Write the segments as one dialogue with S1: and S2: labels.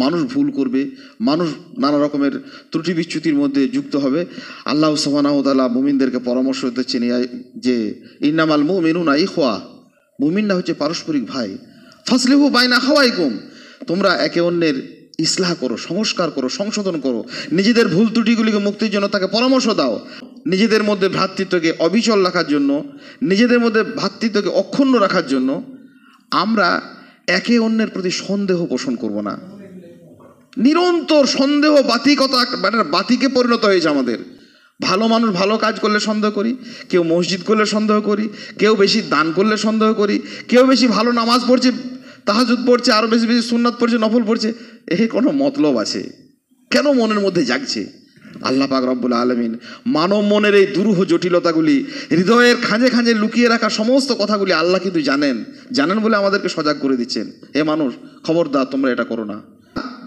S1: মানুষ ভুল করবে, মানুষ নানা রকমের ত্রুটি বিচ্যুতির মধ্যে যুক্ত হবে। আল্লাহ সুবহানাহু ওয়া তাআলা মুমিনদেরকে পরামর্শ দিচ্ছেন যে ইন্নামাল মুমিনুনা ইখওয়া, মুমিনরা হচ্ছে পারস্পরিক ভাই। ফাসলিহু বাইনা আখাওয়াইকুম, তোমরা একে অন্যের ইসলাহ করো, সংস্কার করো, সংশোধন করো, নিজেদের ভুল ত্রুটিগুলিকে মুক্তির জন্য তাকে পরামর্শ দাও। নিজেদের মধ্যে ভ্রাতৃত্বকে অবিচল রাখার জন্য, নিজেদের মধ্যে ভ্রাতৃত্বকে অক্ষুণ্ণ রাখার জন্য আমরা একে অন্যের প্রতি সন্দেহ পোষণ করব না। নিরন্তর সন্দেহ বাতিকে পরিণত হয়েছে আমাদের। ভালো মানুষ ভালো কাজ করলে সন্দেহ করি, কেউ মসজিদ করলে সন্দেহ করি, কেউ বেশি দান করলে সন্দেহ করি, কেউ বেশি ভালো নামাজ পড়ছে, তাহাজ্জুদ পড়ছে, আরও বেশি বেশি সুন্নাত পড়ছে, নফল পড়ছে, কোনো মতলব আছে? কেন মনের মধ্যে জাগছে? আল্লাহ পাক রব্বুল আলামিন মানব মনের এই দুরূহ জটিলতাগুলি, হৃদয়ের খাঁজে খাঁজে লুকিয়ে রাখা সমস্ত কথাগুলি আল্লাহ কিন্তু জানেন বলে আমাদেরকে সজাগ করে দিচ্ছেন। হে মানুষ, খবরদার তোমরা এটা করো না।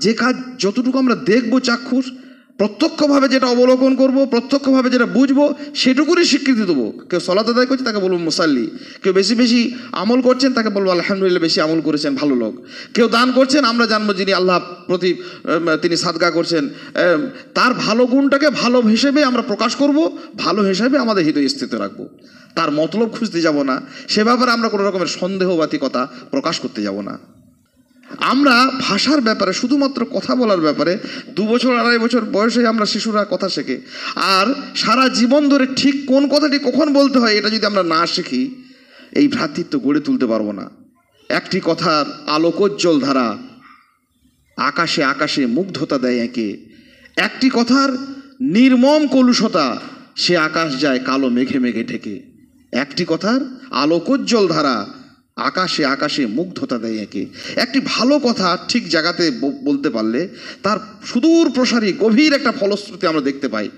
S1: যে কাজ যতটুকু আমরা দেখবো চাক্ষুষ, প্রত্যক্ষভাবে যেটা অবলোকন করব, প্রত্যক্ষভাবে যেটা বুঝবো, সেটুকুরই স্বীকৃতি দেবো। কেউ সালাত আদায় করছে তাকে বলবো মুসাল্লি, কেউ বেশি বেশি আমল করছেন তাকে বলবো আলহামদুলিল্লাহ বেশি আমল করেছেন, ভালো লোক। কেউ দান করছেন, আমরা জানবো যিনি আল্লাহ প্রতি তিনি সাদকা করছেন, তার ভালো গুণটাকে ভালো হিসেবে আমরা প্রকাশ করব, ভালো হিসেবে আমাদের হৃদয় স্থিত রাখবো। তার মতলব খুঁজতে যাব না, সে ব্যাপারে আমরা কোনো রকমের সন্দেহবাতিকতা প্রকাশ করতে যাব না। আমরা ভাষার ব্যাপারে, শুধুমাত্র কথা বলার ব্যাপারে 2 বছর 2.5 বছর বয়সে আমরা শিশুরা কথা শেখে, আর সারা জীবন ধরে ঠিক কোন কথাটি কখন বলতে হয় এটা যদি আমরা না শিখি, এই ভ্রাতৃত্ব গড়ে তুলতে পারবো না। একটি কথার আলোকোজ্জ্বল ধারা আকাশে আকাশে মুগ্ধতা দেয় একে, একটি কথার নির্মম কলুষতা সে আকাশ যায় কালো মেঘে মেঘে ঢেকে। একটি কথার আলোকোজ্জ্বল ধারা আকাশে আকাশে মুগ্ধতা দেয় একে। একটি ভালো কথা ঠিক জায়গাতে বলতে পারলে তার সুদূর প্রসারী গভীর একটা ফলশ্রুতি আমরা দেখতে পাই।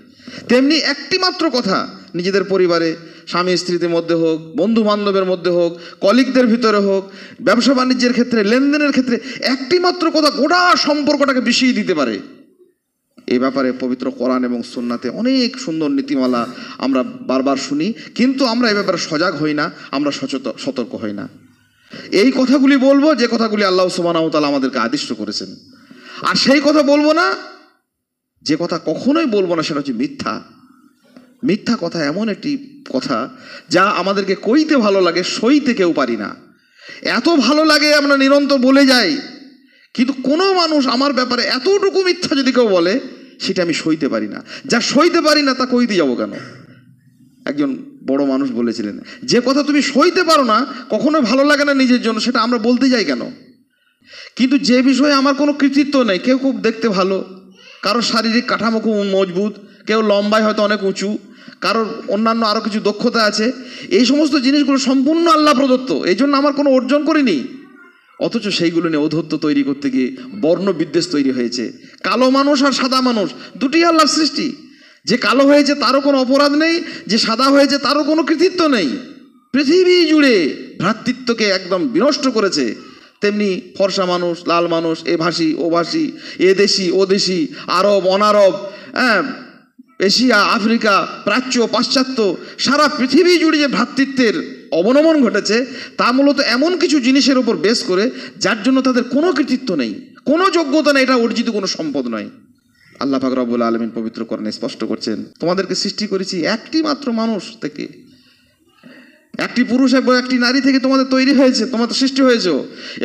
S1: তেমনি একটি মাত্র কথা নিজেদের পরিবারে, স্বামী স্ত্রীদের মধ্যে হোক, বন্ধু বান্ধবের মধ্যে হোক, কলিগদের ভিতরে হোক, ব্যবসা বাণিজ্যের ক্ষেত্রে, লেনদেনের ক্ষেত্রে একটি মাত্র কথা গোটা সম্পর্কটাকে বিষিয়ে দিতে পারে। এই ব্যাপারে পবিত্র কোরআন এবং সুন্নাতে অনেক সুন্দর নীতিমালা আমরা বারবার শুনি, কিন্তু আমরা এই ব্যাপারে সজাগ হই না, আমরা সতর্ক হই না। এই কথাগুলি বলবো যে কথাগুলি আল্লাহ সুবহানাহু ওয়া তাআলা আমাদেরকে আদিষ্ট করেছেন, আর সেই কথা বলবো না যে কথা কখনোই বলবো না, সেটা হচ্ছে মিথ্যা। মিথ্যা কথা এমন একটি কথা যা আমাদেরকে কইতে ভালো লাগে, সইতে কেউ পারি না। এত ভালো লাগে আমরা নিরন্তর বলে যাই, কিন্তু কোনো মানুষ আমার ব্যাপারে এতটুকু মিথ্যা যদি কেউ বলে, সেটা আমি সইতে পারি না। যা সইতে পারি না তা কইতে যাবো কেন? একজন বড় মানুষ বলেছিলেন, যে কথা তুমি সইতে পারো না, কখনো ভালো লাগে না নিজের জন্য, সেটা আমরা বলতে যাই কেন? কিন্তু যে বিষয়ে আমার কোনো কৃতিত্ব নেই, কেউ খুব দেখতে ভালো, কারোর শারীরিক কাঠামো খুব মজবুত, কেউ লম্বায় হয়তো অনেক উঁচু, কারোর অন্যান্য আরও কিছু দক্ষতা আছে, এই সমস্ত জিনিসগুলো সম্পূর্ণ আল্লাহ প্রদত্ত, এই জন্য আমার কোনো অর্জন করিনি। অথচ সেইগুলো নিয়ে ঔদ্ধত্য তৈরি করতে গিয়ে বর্ণ বিদ্বেষ তৈরি হয়েছে। কালো মানুষ আর সাদা মানুষ দুটি আল্লাহর সৃষ্টি। যে কালো হয়েছে তারও কোনো অপরাধ নেই, যে সাদা হয়েছে তারও কোনো কৃতিত্ব নেই। পৃথিবী জুড়ে ভ্রাতৃত্বকে একদম বিনষ্ট করেছে। তেমনি ফর্সা মানুষ, লাল মানুষ, এ ভাষী ও ভাষী, এ দেশি ও দেশি, আরব অনারব, এশিয়া আফ্রিকা, প্রাচ্য পাশ্চাত্য, সারা পৃথিবী জুড়ে যে ভ্রাতৃত্বের অবনমন ঘটেছে, তা মূলত এমন কিছু জিনিসের উপর বেস করে যার জন্য তাদের কোনো কৃতিত্ব নেই, কোনো যোগ্যতা নেই, এটা অর্জিত কোনো সম্পদ নয়। আল্লাহ পাক রব্বুল আলামিন পবিত্র কোরআনে স্পষ্ট করছেন, তোমাদেরকে সৃষ্টি করেছি একটি মাত্র মানুষ থেকে, একটি পুরুষ এবং একটি নারী থেকে তোমাদের তৈরি হয়েছে, তোমাদের সৃষ্টি হয়েছে,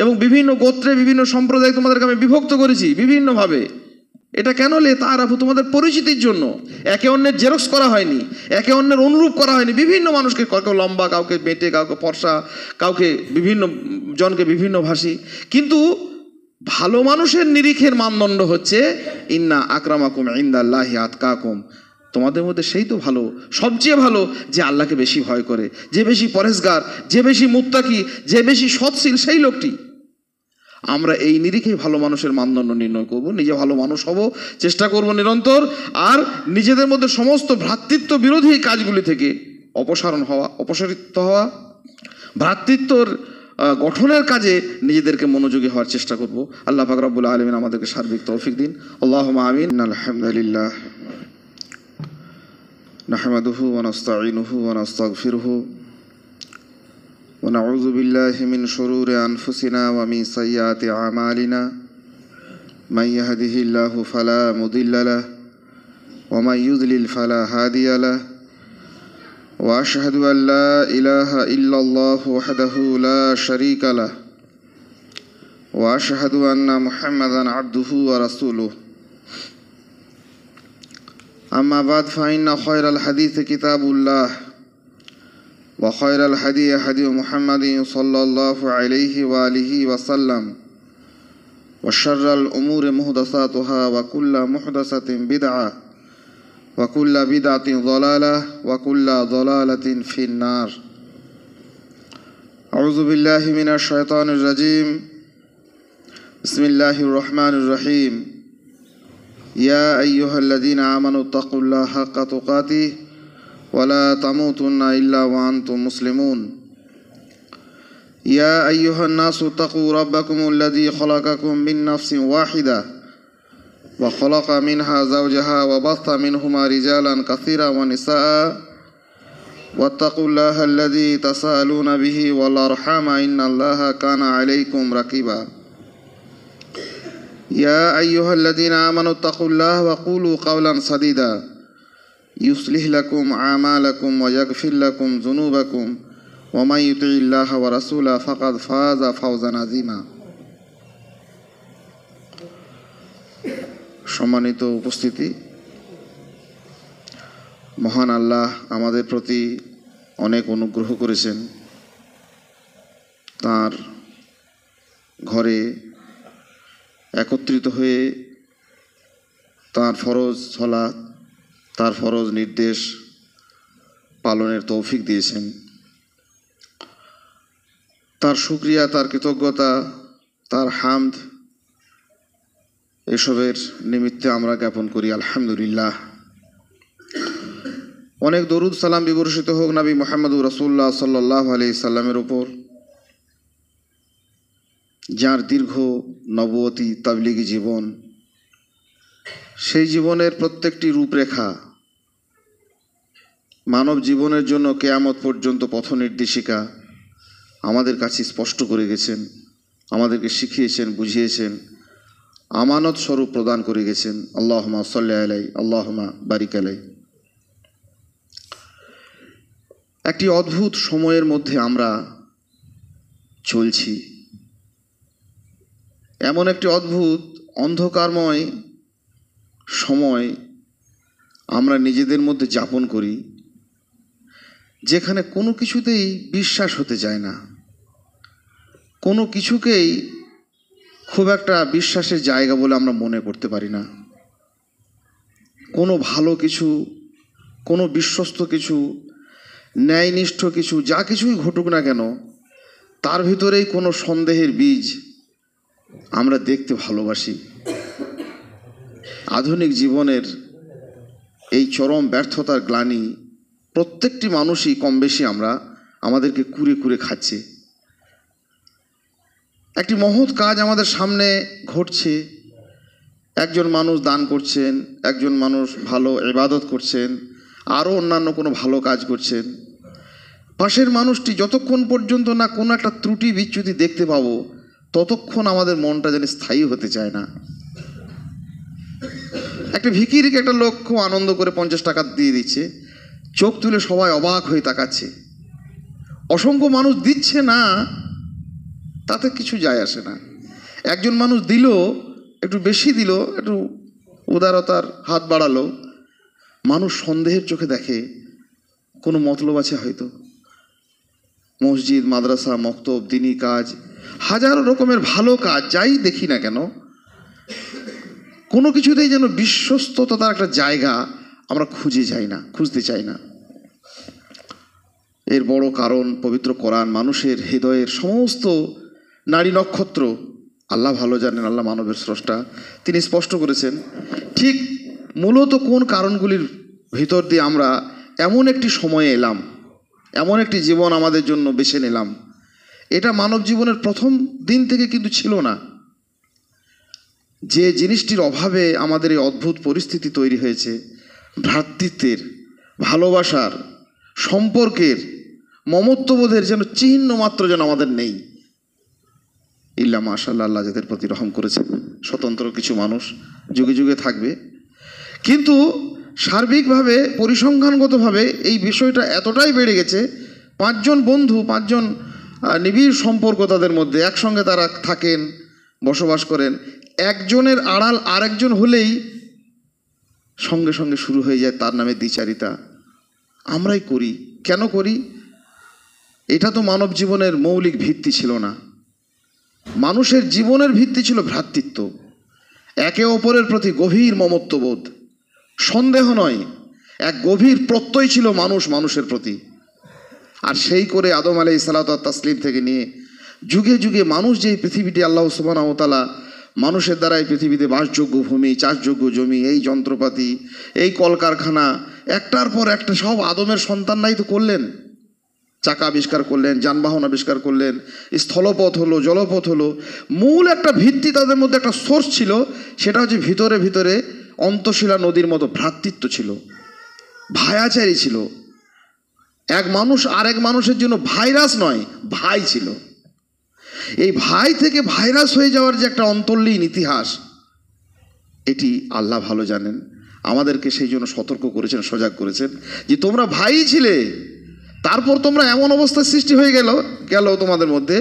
S1: এবং বিভিন্ন গোত্রে বিভিন্ন সম্প্রদায় তোমাদেরকে আমি বিভক্ত করেছি বিভিন্নভাবে। এটা কেন? তাআরাফু, তোমাদের পরিচিতির জন্য। একে অন্যের জেরক্স করা হয়নি, একে অন্যের অনুরূপ করা হয়নি। বিভিন্ন মানুষকে, কাউকে লম্বা, কাউকে বেঁটে, কাউকে ফর্সা, কাউকে বিভিন্ন জনকে বিভিন্ন ভাষী, কিন্তু ভালো মানুষের নিরিখের মানদণ্ড হচ্ছে ইন্না আকরামাকুম ইনদাল্লাহি আতকাকুম, তোমাদের মধ্যে সেই তো ভালো, সবচেয়ে ভালো যে আল্লাহকে বেশি ভয় করে, যে বেশি পরেশগার, যে বেশি মুত্তাকি, যে বেশি সৎশীল, সেই লোকটি। আমরা এই নিরিখেই ভালো মানুষের মানদণ্ড নির্ণয় করব, নিজে ভালো মানুষ হব, চেষ্টা করব নিরন্তর, আর নিজেদের মধ্যে সমস্ত ভ্রাতৃত্ব বিরোধী কাজগুলি থেকে অপসারিত হওয়া, ভ্রাতৃত্বর গঠনের কাজে নিজেদেরকে মনোযোগী হওয়ার চেষ্টা করব। আল্লাহ পাক রব্বুল আলামিন আমাদেরকে সার্বিক তৌফিক দিন। আল্লাহুম্মা আমিন। আলহামদুলিল্লাহ নাহমাদুহু ওয়া নাস্তাঈনুহু ওয়া নাস্তাগফিরুহু ওয়া নাউযু বিল্লাহি মিন শুরুরি আনফুসিনা ওয়া মিন সাইয়্যাতি আমালিনা من يهده الله فلا مضل له ومن يضلل فلا هادي له وأشهد أن لا إله إلا الله وحده لا شريك له وأشهد أن محمدا عبده ورسوله أما بعد فإن خير الحديث كتاب الله وخير الهدي هدي محمد صلى الله عليه وآله وسلم وشر الأمور محدثاتها وكل محدثة بدعة وكل بدعة ضلالة وكل ضلالة في النار أعوذ بالله من الشيطان الرجيم بسم الله الرحمن الرحيم يا أيها الذين آمنوا اتقوا الله حق تقاته ولا تموتن إلا وأنتم مسلمون يا أيها الناس اتقوا ربكم الذي خلقكم من نفس واحدة وخلق منها زوجها وبث منهما رجالا كثيرا ونساء واتقوا الله الذي تساءلون به والأرحام إن الله كان عليكم رقيبا يا أيها الذين آمنوا اتقوا الله وقولوا قولا سديدا يصلح لكم أعمالكم ويغفر لكم ذنوبكم ومن يطع الله ورسوله فقد فاز فوزا عظيما সম্মানিত উপস্থিতি, মহান আল্লাহ আমাদের প্রতি অনেক অনুগ্রহ করেছেন। তার ঘরে একত্রিত হয়ে তার ফরজ সালাত, তার ফরজ নির্দেশ পালনের তৌফিক দিয়েছেন। তার শুকরিয়া, তার কৃতজ্ঞতা, তার হামদ এসবের নিমিত্তে আমরা জ্ঞাপন করি আলহামদুলিল্লাহ। অনেক দরুদ সালাম বিবর্ষিত হোক নবী মুহাম্মদুর রাসূলুল্লাহ সাল্লাল্লাহু আলাইহি সাল্লামের উপর, যার দীর্ঘ নবুয়তি তাবলিগি জীবন, সেই জীবনের প্রত্যেকটি রূপরেখা মানব জীবনের জন্য কিয়ামত পর্যন্ত পথ নির্দেশিকা আমাদের কাছে স্পষ্ট করে গেছেন, আমাদেরকে শিখিয়েছেন, বুঝিয়েছেন, আমানত স্বরূপ প্রদান করে গেছেন। আল্লাহুম্মা সাল্লি আলাইহি আল্লাহুম্মা বারিক আলাইহি। একটি অদ্ভুত সময়ের মধ্যে আমরা চলছি, এমন একটি অদ্ভুত অন্ধকারময় সময় আমরা নিজেদের মধ্যে যাপন করি, যেখানে কোনো কিছুতেই বিশ্বাস হতে চায় না, কোনো কিছুকেই খুব একটা বিশ্বাসের জায়গা বলে আমরা মনে করতে পারি না। কোনো ভালো কিছু, কোনো বিশ্বস্ত কিছু, ন্যায়নিষ্ঠ কিছু, যা কিছুই ঘটুক না কেন, তার ভিতরেই কোনো সন্দেহের বীজ আমরা দেখতে ভালোবাসি। আধুনিক জীবনের এই চরম ব্যর্থতার গ্লানি প্রত্যেকটি মানুষই কম বেশি আমাদেরকে কুরে কুরে খাচ্ছে। একটি মহৎ কাজ আমাদের সামনে ঘটছে, একজন মানুষ দান করছেন, একজন মানুষ ভালো ইবাদত করছেন, আরও অন্যান্য কোনো ভালো কাজ করছেন। পাশের মানুষটি যতক্ষণ পর্যন্ত না কোনো একটা ত্রুটি বিচ্যুতি দেখতে পাবো, ততক্ষণ আমাদের মনটা যেন স্থায়ী হতে চায় না। একটা ভিখিরিকে একটা লোক খুব আনন্দ করে 50 টাকা দিয়ে দিচ্ছে, চোখ তুলে সবাই অবাক হয়ে তাকাচ্ছে। অসংখ্য মানুষ দিচ্ছে না, তাতে কিছু যায় আসে না। একজন মানুষ দিল, একটু বেশি দিল, একটু উদারতার হাত বাড়ালো, মানুষ সন্দেহের চোখে দেখে কোনো মতলব আছে হয়তো। মসজিদ, মাদ্রাসা, মক্তব, দ্বীনি কাজ, হাজারো রকমের ভালো কাজ যাই দেখি না কেন, কোনো কিছুতেই যেন বিশ্বস্ততার একটা জায়গা আমরা খুঁজতে চাই না। এর বড় কারণ পবিত্র কোরআন মানুষের হৃদয়ের সমস্ত নারী নক্ষত্র আল্লাহ ভালো জানেন, আল্লাহ মানবের স্রষ্টা, তিনি স্পষ্ট করেছেন। ঠিক মূলত কোন কারণগুলির ভিতর দিয়ে আমরা এমন একটি সময়ে এলাম, এমন একটি জীবন আমাদের জন্য বেছে নিলাম, এটা মানব জীবনের প্রথম দিন থেকে কিন্তু ছিল না। যে জিনিসটির অভাবে আমাদের এই অদ্ভুত পরিস্থিতি তৈরি হয়েছে, ভ্রাতৃত্বের, ভালোবাসার, সম্পর্কের, মমত্ববোধের যেন চিহ্ন মাত্র যেন আমাদের নেই। ইল্লা মাশাআল্লাহ, আল্লাহ যাদের প্রতি রহম করেছেন। স্বতন্ত্র কিছু মানুষ যুগে যুগে থাকবে, কিন্তু সার্বিকভাবে পরিসংখ্যানগতভাবে এই বিষয়টা এতটাই বেড়ে গেছে, 5 জন বন্ধু, 5 জন নিবিড় সম্পর্ক তাদের মধ্যে, একসঙ্গে তারা থাকেন, বসবাস করেন, একজনের আড়াল আরেকজন হলেই সঙ্গে সঙ্গে শুরু হয়ে যায় তার নামে দ্বিচারিতা। আমরাই করি, কেন করি? এটা তো মানব জীবনের মৌলিক ভিত্তি ছিল না। মানুষের জীবনের ভিত্তি ছিল ভ্রাতৃত্ব, একে অপরের প্রতি গভীর মমত্ববোধ, সন্দেহ নয়, এক গভীর প্রত্যয় ছিল মানুষ মানুষের প্রতি। আর সেই করে আদম আলাইহিস সালাতু ওয়াত তাসলিম থেকে নিয়ে যুগে যুগে মানুষ যে পৃথিবীটি আল্লাহ সুবহানাহু ওয়া তাআলা মানুষের দ্বারা এই পৃথিবীতে বাসযোগ্য ভূমি, চাষযোগ্য জমি, এই যন্ত্রপাতি, এই কলকারখানা, একটার পর একটা সব আদমের সন্তানরাই তো করলেন। চাকা আবিষ্কার করলেন, যানবাহন আবিষ্কার করলেন, স্থলপথ হলো, জলপথ হলো। মূল একটা ভিত্তি তাদের মধ্যে একটা সোর্স ছিল, সেটা হচ্ছে ভিতরে ভিতরে অন্তশীলা নদীর মতো ভ্রাতৃত্ব ছিল, ভায়াচারী ছিল। এক মানুষ আরেক মানুষের জন্য ভাইরাস নয়, ভাই ছিল। এই ভাই থেকে ভাইরাস হয়ে যাওয়ার যে একটা অন্তর্লীন ইতিহাস, এটি আল্লাহ ভালো জানেন। আমাদেরকে সেই জন্য সতর্ক করেছেন, সজাগ করেছেন যে তোমরা ভাই ছিলে, তারপর তোমরা এমন অবস্থার সৃষ্টি হয়ে গেল তোমাদের মধ্যে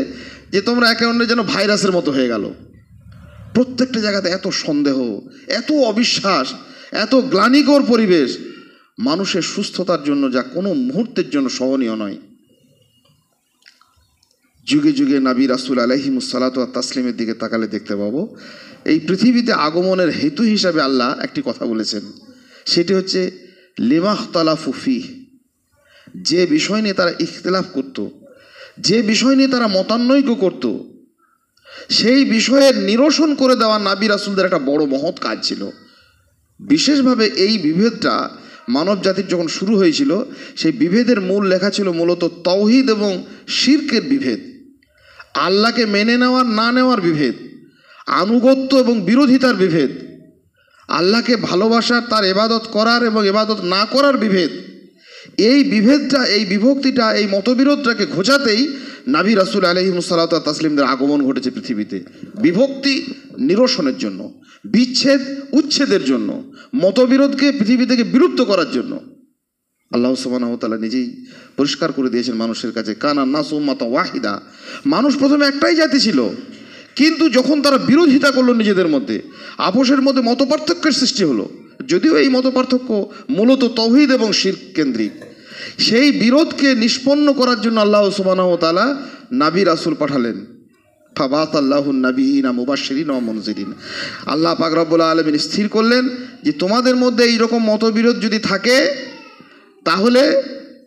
S1: যে তোমরা একে অন্যের যেন ভাইরাসের মতো হয়ে গেল। প্রত্যেকটা জায়গাতে এত সন্দেহ, এত অবিশ্বাস, এত গ্লানিকর পরিবেশ, মানুষের সুস্থতার জন্য যা কোনো মুহূর্তের জন্য সহনীয় নয়। যুগে যুগে নবী রাসূল আলাইহিমুস সালাতু ওয়াত তাসলিমের দিকে তাকালে দেখতে পাবো এই পৃথিবীতে আগমনের হেতু হিসাবে আল্লাহ একটি কথা বলেছেন, সেটি হচ্ছে লিমাখতালাফু ফীহ। যে বিষয় নিয়ে তারা ইখতিলাফ করত, যে বিষয় নিয়ে তারা মতানৈক্য করত, সেই বিষয়ের নিরসন করে দেওয়া নবী রাসূলদের একটা বড় মহৎ কাজ ছিল। বিশেষভাবে এই বিভেদটা মানব জাতির যখন শুরু হয়েছিল, সেই বিভেদের মূল লেখা ছিল মূলত তাওহীদ এবং শিরকের বিভেদ, আল্লাহকে মেনে নেওয়ার না নেওয়ার বিভেদ, আনুগত্য এবং বিরোধিতার বিভেদ, আল্লাহকে ভালোবাসার, তার ইবাদত করার এবং ইবাদত না করার বিভেদ। এই বিভেদটা, এই বিভক্তিটা, এই মতবিরোধটাকে ঘোচাতেই নবী রাসূল আলাইহিমুস সালাতু ওয়াত তাসলিমদের আগমন ঘটেছে পৃথিবীতে। বিভক্তি নিরসনের জন্য, বিচ্ছেদ উচ্ছেদের জন্য, মতবিরোধকে পৃথিবী থেকে বিলুপ্ত করার জন্য। আল্লাহ সুবহানাহু ওয়া তাআলা নিজেই পরিষ্কার করে দিয়েছেন মানুষের কাছে, কানা নাসু উম্মাতান ওয়াহিদা। মানুষ প্রথমে একটাই জাতি ছিল, কিন্তু যখন তারা বিরোধিতা করলো নিজেদের মধ্যে, আপোষের মধ্যে মতপার্থক্যের সৃষ্টি হলো, যদিও এই মতপার্থক্য মূলত তাওহীদ এবং শিরক কেন্দ্রিক, সেই বিরোধকে নিষ্পন্ন করার জন্য আল্লাহ সুবহানাহু ওয়া তাআলা নবী রাসূল পাঠালেন। ফাবাতাল্লাহুন নাবিয়িনা মুবাশশিরিন ওয়া মুনজিরিন। আল্লাহ পাক রব্বুল আলামিন স্থির করলেন যে তোমাদের মধ্যে এইরকম মতবিরোধ যদি থাকে, তাহলে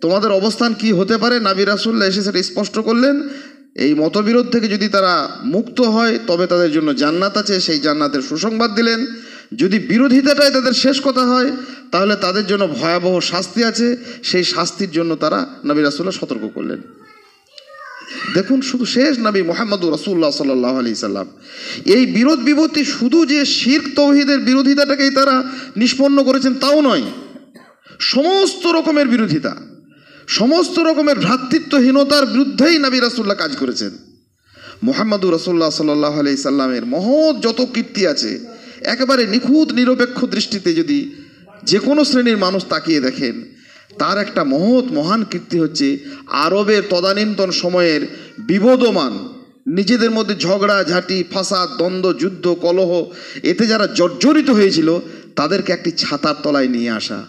S1: তোমাদের অবস্থান কি হতে পারে। নবী রাসূলরা এসে সেটা স্পষ্ট করলেন। এই মতবিরোধ থেকে যদি তারা মুক্ত হয়, তবে তাদের জন্য জান্নাত আছে, সেই জান্নাতের সুসংবাদ দিলেন। যদি বিরোধিতাটাই তাদের শেষ কথা হয়, তাহলে তাদের জন্য ভয়াবহ শাস্তি আছে, সেই শাস্তির জন্য তারা নবী রাসূলরা সতর্ক করলেন। দেখুন, শুধু শেষ নবী মুহাম্মদুর রাসূলুল্লাহ সাল্লাল্লাহু আলাইহি সাল্লাম এই বিরোধ বিভক্তি শুধু যে শিরক তাওহীদের বিরোধিতাটাকেই তারা নিষ্পন্ন করেছেন তাও নয়, সমস্ত রকমের বিরোধিতা, সমস্ত রকমের ভ্রাতৃত্বহীনতার বিরুদ্ধেই নবী রাসূলুল্লাহ কাজ করেছেন। মুহাম্মদুর রাসূলুল্লাহ সাল্লাল্লাহু আলাইহি সাল্লামের মহৎ যত কীর্তি আছে, একেবারে নিখুঁত নিরপেক্ষ দৃষ্টিতে যদি যে কোনো শ্রেণীর মানুষ তাকিয়ে দেখেন, তার একটা মহান কীর্তি হচ্ছে আরবের তদানীন্তন সময়ের বিবদমান, নিজেদের মধ্যে ঝগড়া ঝাঁটি, ফাসাদ, দ্বন্দ্ব, যুদ্ধ, কলহ, এতে যারা জর্জরিত হয়েছিল তাদেরকে একটি ছাতার তলায় নিয়ে আসা।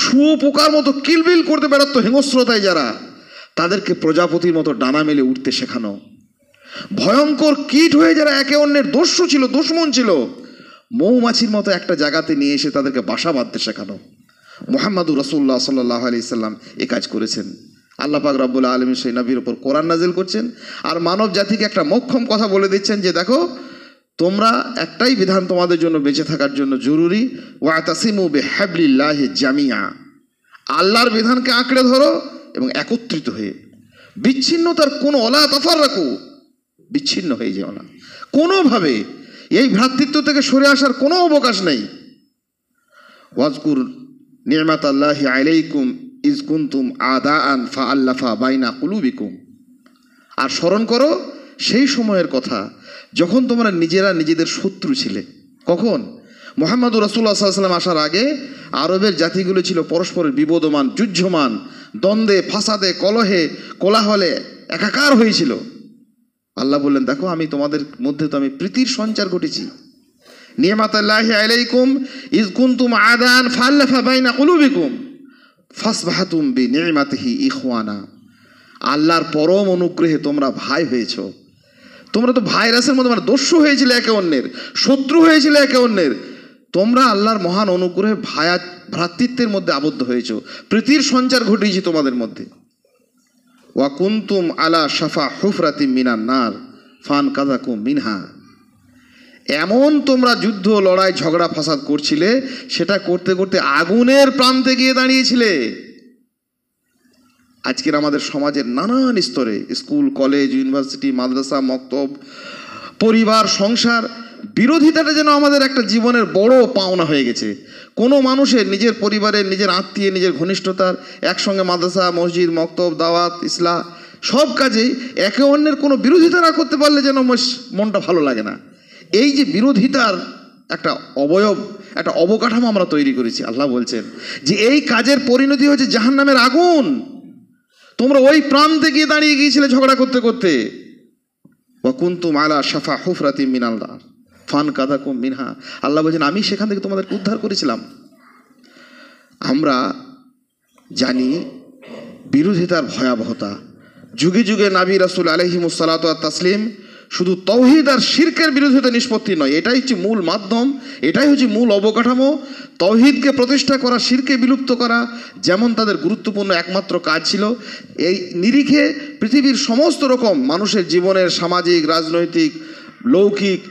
S1: শুঁয়োপোকার মতো কিলবিল করতে বেড়াতো হিংস্রতায় যারা, তাদেরকে প্রজাপতির মতো ডানা মেলে উঠতে শেখানো। ভয়ঙ্কর কীট হয়ে যারা একে অন্যের দস্যু ছিল, দুশমন ছিল, মৌমাছির মতো একটা জায়গাতে নিয়ে এসে তাদেরকে বাসা বাঁধতে শেখানো। মুহাম্মদুর রাসূলুল্লাহ সাল্লাল্লাহু আলাইহি সাল্লাম এ কাজ করেছেন। আল্লাহ পাক রব্বুল আলামিন সেই নবীর উপর কোরআন নাজিল করছেন, আর মানব জাতিকে একটা মোক্ষম কথা বলে দিচ্ছেন যে দেখো, তোমরা একটাই বিধান তোমাদের জন্য বেঁচে থাকার জন্য জরুরি, ওয়াতাসিমু বিহাবলিল্লাহি জামিয়া, আল্লাহর বিধানকে আঁকড়ে ধরো এবং একত্রিত হয়ে, বিচ্ছিন্নতার কোনো ওয়ালা তাফাররাকু, বিচ্ছিন্ন হয়ে যেও না কোনোভাবে, এই ভ্রাতৃত্ব থেকে সরে আসার কোনো অবকাশ নেই। ওয়াজকুর নি'মাতাল্লাহি আলাইকুম ইজ কুনতুম আদাআন ফাআল্লাফা বাইনা কুলুবিকুম, আর স্মরণ করো সেই সময়ের কথা যখন তোমরা নিজেরা নিজেদের শত্রু ছিলে। কখন? মুহাম্মদুর রাসূলুল্লাহ সাল্লাল্লাহু আলাইহি ওয়াসাল্লাম আসার আগে আরবের জাতিগুলো ছিল পরস্পরের বিবদমান, যুদ্ধমান, দ্বন্দ্বে, ফাসাদে, কলহে, কোলাহলে একাকার হয়েছিল। আল্লাহ বললেন, দেখো আমি তোমাদের মধ্যে তো আমি প্রীতির সঞ্চার ঘটেছি। নিয়ামাতুল্লাহি আলাইকুম ইয কুনতুম আদান ফাআল্লাফা বাইনা কুলুবিকুম ফাসবাহাতুম বিনিমাতিহি ইখওয়ানা। আল্লাহর পরম অনুগ্রহে তোমরা ভাই হয়েছো। তোমরা তো ভাইরাসের মধ্যে মানে দস্যু হয়েছিলে একে অন্যের, শত্রু হয়েছিলে একে অন্যের। তোমরা আল্লাহর মহান অনুগ্রহে ভ্রাতৃত্বের মধ্যে আবদ্ধ হয়েছো, প্রীতির সঞ্চার ঘটিয়েছি তোমাদের মধ্যে। ওয়া কুনতুম আলা শাফা হুফরাতিম মিনান নার ফানকাযাকুম মিনহা। এমন তোমরা যুদ্ধ, লড়াই, ঝগড়া, ফাসাদ করছিলে, সেটা করতে করতে আগুনের প্রান্তে গিয়ে দাঁড়িয়েছিলে। আজকের আমাদের সমাজের নানান স্তরে, স্কুল, কলেজ, ইউনিভার্সিটি, মাদ্রাসা, মক্তব, পরিবার, সংসার, বিরোধিতাটা যেন আমাদের একটা জীবনের বড় পাওনা হয়ে গেছে। কোনো মানুষের নিজের পরিবারের, নিজের আত্মীয়, নিজের ঘনিষ্ঠতার একসঙ্গে মাদ্রাসা, মসজিদ, মক্তব, দাওয়াত, ইসলাহ সব কাজেই একে অন্যের কোনো বিরোধিতা না করতে পারলে যেন মনটা ভালো লাগে না। এই যে বিরোধিতার একটা অবয়ব, একটা অবকাঠামো আমরা তৈরি করেছি। আল্লাহ বলছেন যে এই কাজের পরিণতি হচ্ছে জাহান্নামের আগুন। তোমরা ওই প্রান্তে গিয়ে দাঁড়িয়ে গিয়েছিলে ঝগড়া করতে করতে। ওয়া কুনতুম আলা শাফা হুফরাতিম মিনাল নার ফানকাযাকুম মিনহা। আল্লাহ বলছেন আমি সেখান থেকে তোমাদেরকে উদ্ধার করেছিলাম। আমরা জানি বিরোধিতার ভয়াবহতা। যুগে যুগে নবী রাসূল আলাইহিমুস সালাতু ওয়াত তাসলিম শুধু তাওহীদ আর শিরকের বিরোধিতা নিষ্পত্তি নয়, এটাই হচ্ছে মূল মাধ্যম, এটাই হচ্ছে মূল অবকাঠামো। তাওহীদকে প্রতিষ্ঠা করা, শিরকে বিলুপ্ত করা যেমন তাদের গুরুত্বপূর্ণ একমাত্র কাজ ছিল, এই নিরিখে পৃথিবীর সমস্ত রকম মানুষের জীবনের সামাজিক, রাজনৈতিক, লৌকিক,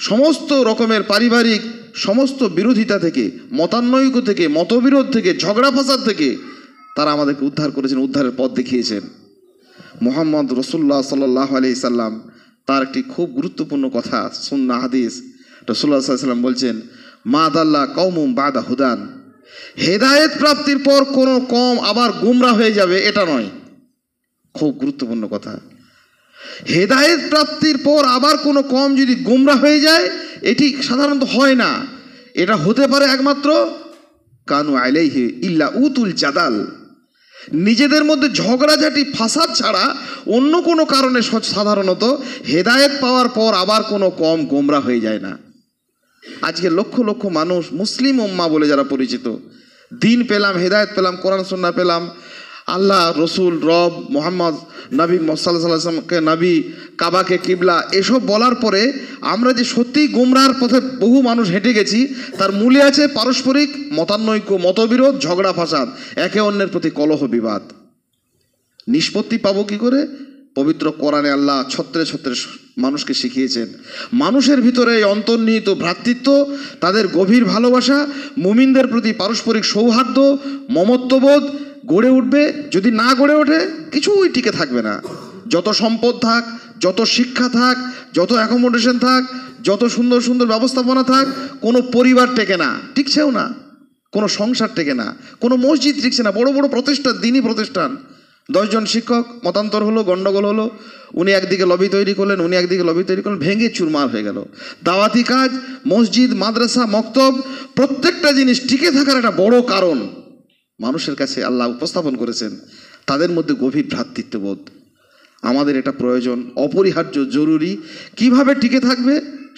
S1: সমস্ত রকমের পারিবারিক সমস্ত বিরোধিতা থেকে, মতানৈক্য থেকে, মতবিরোধ থেকে, ঝগড়া ফাসাদ থেকে তারা আমাদেরকে উদ্ধার করেছেন, উদ্ধারের পথ দেখিয়েছেন। মুহাম্মদ রাসূলুল্লাহ সাল্লাল্লাহু আলাইহি সাল্লাম তার একটি খুব গুরুত্বপূর্ণ কথা, সুন্নাহ হাদিস, রাসূলুল্লাহ সাল্লাল্লাহু আলাইহি সাল্লাম বলছেন, মা দাল্লা কওমুম বাদা হুদান। হেদায়েত প্রাপ্তির পর কোনো কম আবার গুমরা হয়ে যাবে এটা নয়। খুব গুরুত্বপূর্ণ কথা। হেদায়েত প্রাপ্তির পর আবার কোনো কম যদি গুমরা হয়ে যায়, এটি সাধারণত হয় না। এটা হতে পারে একমাত্র কানু আলাইহি ইল্লা উতুল জাদাল, নিজেদের মধ্যে ঝগড়াঝাটি, ফাসাদ ছাড়া অন্য কোনো কারণে সাধারণত হেদায়েত পাওয়ার পর আবার কোনো কম গোমরা হয়ে যায় না। আজকে লক্ষ লক্ষ মানুষ মুসলিম উম্মাহ বলে যারা পরিচিত, দিন পেলাম, হেদায়েত পেলাম, কোরআন সুন্নাহ পেলাম, আল্লাহ, রসুল, রব, মোহাম্মদ, নবী সাল্লাল্লাহু আলাইহি ওয়াসাল্লামকে নবী, কাবাকে কিবলা, এসব বলার পরে আমরা যে সত্যিই গুমরাহর পথে বহু মানুষ হেঁটে গেছি, তার মূলে আছে পারস্পরিক মতানৈক্য, মতবিরোধ, ঝগড়া ফাসাদ, একে অন্যের প্রতি কলহ বিবাদ। নিষ্পত্তি পাবো কি করে? পবিত্র কোরআনে আল্লাহ ছত্রে ছত্রে মানুষকে শিখিয়েছেন। মানুষের ভিতরে এই অন্তর্নিহিত ভ্রাতৃত্ব, তাদের গভীর ভালোবাসা, মুমিনদের প্রতি পারস্পরিক সৌহার্দ্য, মমত্ববোধ গড়ে উঠবে। যদি না গড়ে ওঠে কিছুই টিকে থাকবে না। যত সম্পদ থাক, যত শিক্ষা থাক, যত অ্যাকোমোডেশন থাক, যত সুন্দর সুন্দর ব্যবস্থাপনা থাক, কোনো পরিবার টেকে না, টিকছেও না। কোনো সংসার টেকে না, কোনো মসজিদ টিকছে না। বড় বড় প্রতিষ্ঠান, দিনী প্রতিষ্ঠান, 10 জন শিক্ষক মতান্তর হলো, গণ্ডগোল হলো, উনি একদিকে লবি তৈরি করলেন, উনি একদিকে লবি তৈরি করলেন, ভেঙে চুরমার হয়ে গেল। দাওয়াতি কাজ, মসজিদ, মাদ্রাসা, মক্তব, প্রত্যেকটা জিনিস টিকে থাকার একটা বড় কারণ মানুষের কাছে আল্লাহ উপস্থাপন করেছেন তাদের মধ্যে গভীর ভ্রাতৃত্ববোধ। আমাদের এটা প্রয়োজন, অপরিহার্য, জরুরি। কিভাবে টিকে থাকবে?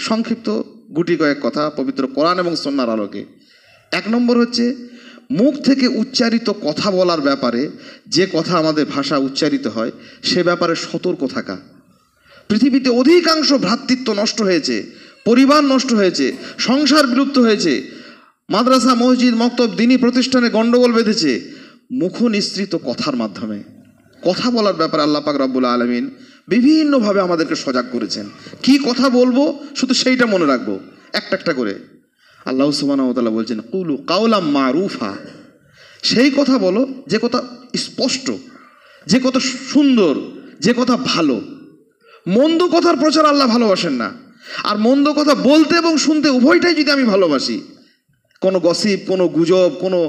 S1: সংক্ষিপ্ত গুটি কয়েক কথা পবিত্র কোরআন এবং সুন্নাহর আলোকে। 1 নম্বর হচ্ছে মুখ থেকে উচ্চারিত কথা বলার ব্যাপারে, যে কথা আমাদের ভাষা উচ্চারিত হয় সে ব্যাপারে সতর্ক থাকা। পৃথিবীতে অধিকাংশ ভ্রাতৃত্ব নষ্ট হয়েছে, পরিবার নষ্ট হয়েছে, সংসার বিলুপ্ত হয়েছে, মাদ্রাসা, মসজিদ, মক্তব, দিনী প্রতিষ্ঠানে গণ্ডগোল বেঁধেছে মুখ নিঃসৃত কথার মাধ্যমে। কথা বলার ব্যাপারে আল্লাহ পাক রব্বুল আলামিন বিভিন্নভাবে আমাদেরকে সজাগ করেছেন। কি কথা বলবো শুধু সেইটা মনে রাখবো, একটা একটা করে। আল্লাহ সুবহানাহু ওয়া তাআলা বলছেন, কুলু কাওলাম মারুফা। সেই কথা বলো যে কথা স্পষ্ট, যে কথা সুন্দর, যে কথা ভালো। মন্দ কথার প্রচার আল্লাহ ভালোবাসেন না। আর মন্দ কথা বলতে এবং শুনতে উভয়টাই যদি আমি ভালোবাসি, কোনো গসিপ, কোনো গুজব, কোনো